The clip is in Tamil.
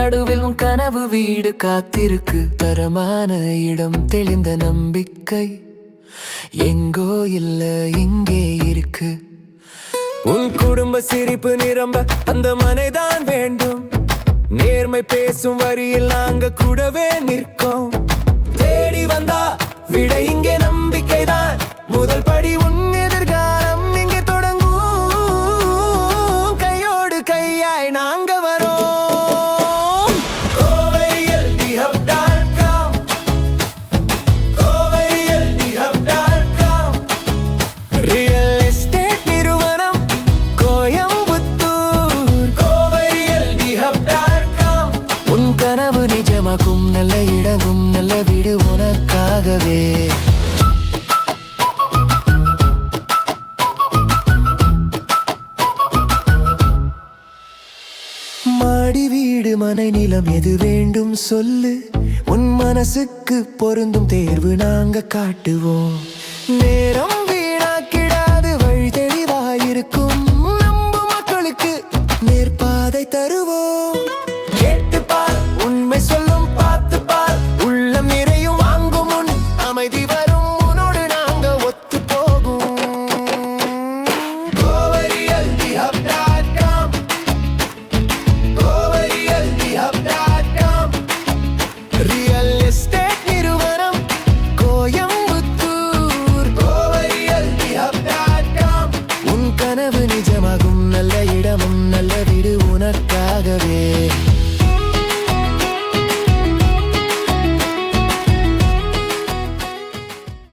நடுவில் உன் கனவு வீடு காத்திருக்கு. தரமான இடம், தெளிந்த நம்பிக்கை, எங்கோ இல்ல இங்கே இருக்கு. உன் குடும்ப சிரிப்பு நிரம்ப அந்த மனைதான் வேண்டும். நேர்மை பேசும் வரியில் நாங்க கூடவே நிற்கும். தேடி வந்தா விட இங்கே நம்பிக்கைதான் முதல் படி. உன் எதிர்காலம் இங்கே தொடங்கும். கையோடு கையாய் நாங்க வரோம். Kovai LDHub.com, Kovai LDHub.com, real estate நிறுவனம் கோயம்புத்தூர். கோவை LDHub.com, உன் கனவு நிஜமாக்கும் நல்ல இடமும் நல்ல வீடு உனக்காகவே. மாடி வீடு மனை நிலம் எது வேண்டும் சொல்லு. உன் மனசுக்கு பொருந்தும் தேர்வு நாங்க காட்டுவோம். நேரம்